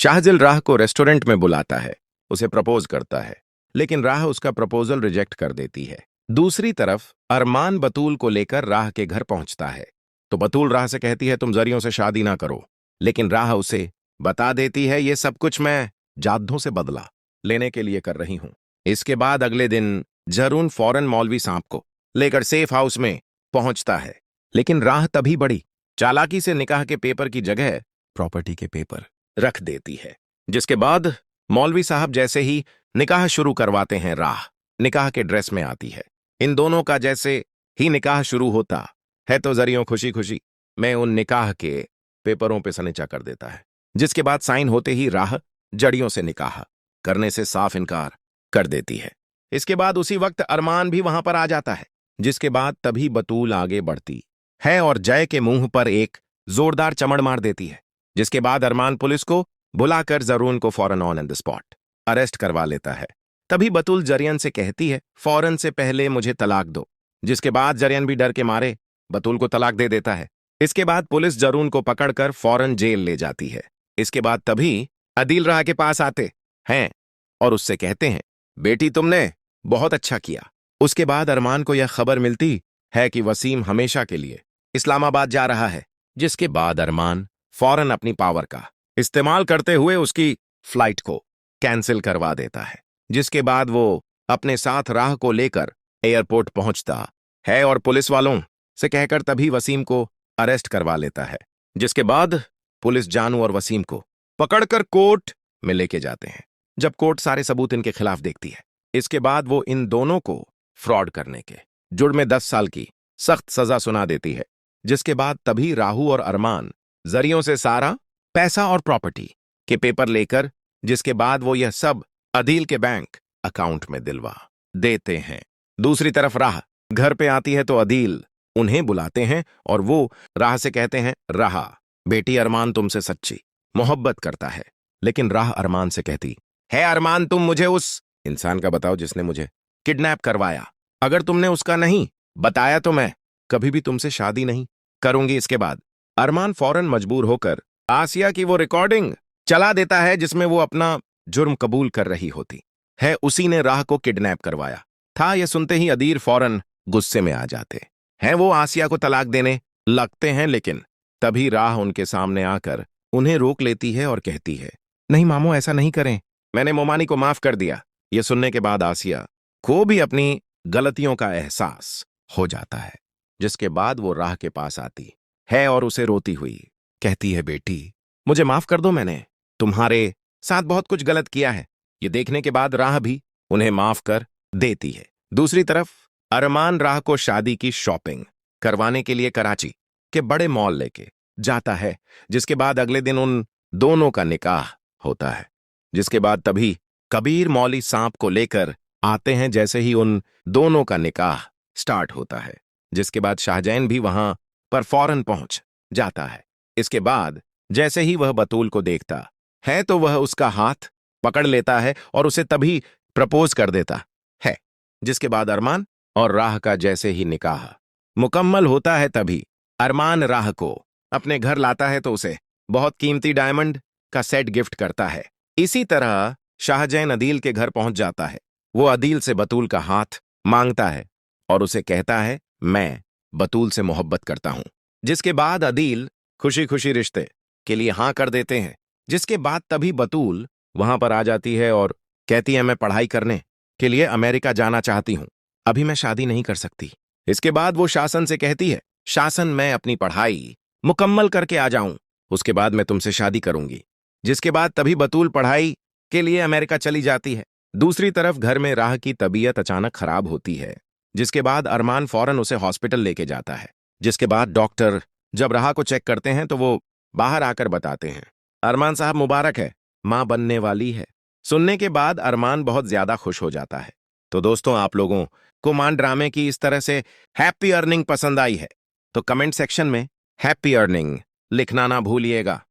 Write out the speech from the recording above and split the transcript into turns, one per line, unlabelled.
शाहजिल राह को रेस्टोरेंट में बुलाता है, उसे प्रपोज करता है, लेकिन राह उसका प्रपोजल रिजेक्ट कर देती है। दूसरी तरफ अरमान बतूल को लेकर राह के घर पहुंचता है, तो बतूल राह से कहती है तुम जरियों से शादी ना करो, लेकिन राह उसे बता देती है ये सब कुछ मैं जादू से बदला लेने के लिए कर रही हूं। इसके बाद अगले दिन जरून फौरन मौलवी सांप को लेकर सेफ हाउस में पहुंचता है, लेकिन राह तभी बड़ी चालाकी से निकाह के पेपर की जगह प्रॉपर्टी के पेपर रख देती है। जिसके बाद मौलवी साहब जैसे ही निकाह शुरू करवाते हैं, राह निकाह के ड्रेस में आती है। इन दोनों का जैसे ही निकाह शुरू होता है तो जरियों खुशी खुशी में उन निकाह के पेपरों पे सनेचा कर देता है। जिसके बाद साइन होते ही राह जड़ियों से निकाह करने से साफ इनकार कर देती है। इसके बाद उसी वक्त अरमान भी वहां पर आ जाता है। जिसके बाद तभी बतूल आगे बढ़ती है और जय के मुंह पर एक जोरदार चमड़ मार देती है। जिसके बाद अरमान पुलिस को बुलाकर जरून को फौरन ऑन द स्पॉट अरेस्ट करवा लेता है। तभी बतूल जरियन से कहती है फौरन से पहले मुझे तलाक दो। जिसके बाद जरियन भी डर के मारे बतूल को तलाक दे देता है। इसके बाद पुलिस जरून को पकड़कर फौरन जेल ले जाती है। इसके बाद तभी अदील राह के पास आते हैं और उससे कहते हैं बेटी तुमने बहुत अच्छा किया। उसके बाद अरमान को यह खबर मिलती है कि वसीम हमेशा के लिए इस्लामाबाद जा रहा है। जिसके बाद अरमान फौरन अपनी पावर का इस्तेमाल करते हुए उसकी फ्लाइट को कैंसिल करवा देता है। जिसके बाद वो अपने साथ राह को लेकर एयरपोर्ट पहुंचता है और पुलिस वालों से कहकर तभी वसीम को अरेस्ट करवा लेता है। जिसके बाद पुलिस जानू और वसीम को पकड़कर कोर्ट में लेके जाते हैं। जब कोर्ट सारे सबूत इनके खिलाफ देखती है, इसके बाद वो इन दोनों को फ्रॉड करने के जुर्म में 10 साल की सख्त सजा सुना देती है। जिसके बाद तभी राहू और अरमान जरियों से सारा पैसा और प्रॉपर्टी के पेपर लेकर जिसके बाद वो यह सब अदील के बैंक अकाउंट में दिलवा देते हैं। दूसरी तरफ राह घर पे आती है तो अदील उन्हें बुलाते हैं और वो राह से कहते हैं राह बेटी अरमान तुमसे सच्ची मोहब्बत करता है। लेकिन राह अरमान से कहती है अरमान तुम मुझे उस इंसान का बताओ जिसने मुझे किडनैप करवाया। अगर तुमने उसका नहीं बताया तो मैं कभी भी तुमसे शादी नहीं करूंगी। इसके बाद अरमान फौरन मजबूर होकर आसिया की वो रिकॉर्डिंग चला देता है जिसमें वो अपना जुर्म कबूल कर रही होती है। उसी ने राह को किडनैप करवाया था। यह सुनते ही अदील फौरन गुस्से में आ जाते हैं। वो आसिया को तलाक देने लगते हैं, लेकिन तभी राह उनके सामने आकर उन्हें रोक लेती है और कहती है नहीं मामू ऐसा नहीं करें, मैंने मोमानी को माफ कर दिया। यह सुनने के बाद आसिया को भी अपनी गलतियों का एहसास हो जाता है। जिसके बाद वो राह के पास आती है और उसे रोती हुई कहती है बेटी मुझे माफ कर दो, मैंने तुम्हारे साथ बहुत कुछ गलत किया है। ये देखने के बाद राह भी उन्हें माफ कर देती है। दूसरी तरफ अरमान राह को शादी की शॉपिंग करवाने के लिए कराची के बड़े मॉल लेके जाता है। जिसके बाद अगले दिन उन दोनों का निकाह होता है। जिसके बाद तभी कबीर मौली सांप को लेकर आते हैं जैसे ही उन दोनों का निकाह स्टार्ट होता है। जिसके बाद शाहजैन भी वहां पर फौरन पहुंच जाता है। इसके बाद जैसे ही वह बतूल को देखता है तो वह उसका हाथ पकड़ लेता है और उसे तभी प्रपोज कर देता है। जिसके बाद अरमान और राह का जैसे ही निकाह मुकम्मल होता है तभी अरमान राह को अपने घर लाता है तो उसे बहुत कीमती डायमंड का सेट गिफ्ट करता है। इसी तरह शाहजैन अदील के घर पहुंच जाता है। वो अदील से बतूल का हाथ मांगता है और उसे कहता है मैं बतूल से मोहब्बत करता हूं। जिसके बाद अदील खुशी खुशी रिश्ते के लिए हां कर देते हैं। जिसके बाद तभी बतूल वहां पर आ जाती है और कहती है मैं पढ़ाई करने के लिए अमेरिका जाना चाहती हूं, अभी मैं शादी नहीं कर सकती। इसके बाद वो शासन से कहती है शासन मैं अपनी पढ़ाई मुकम्मल करके आ जाऊं, उसके बाद मैं तुमसे शादी करूंगी। जिसके बाद तभी बतूल पढ़ाई के लिए अमेरिका चली जाती है। दूसरी तरफ घर में राह की तबीयत अचानक खराब होती है। जिसके बाद अरमान फौरन उसे हॉस्पिटल लेके जाता है। जिसके बाद डॉक्टर जब राह को चेक करते हैं तो वो बाहर आकर बताते हैं अरमान साहब मुबारक है, मां बनने वाली है। सुनने के बाद अरमान बहुत ज्यादा खुश हो जाता है। तो दोस्तों आप लोगों को मान ड्रामे की इस तरह से हैप्पी अर्निंग पसंद आई है तो कमेंट सेक्शन में हैप्पी अर्निंग लिखना ना भूलिएगा।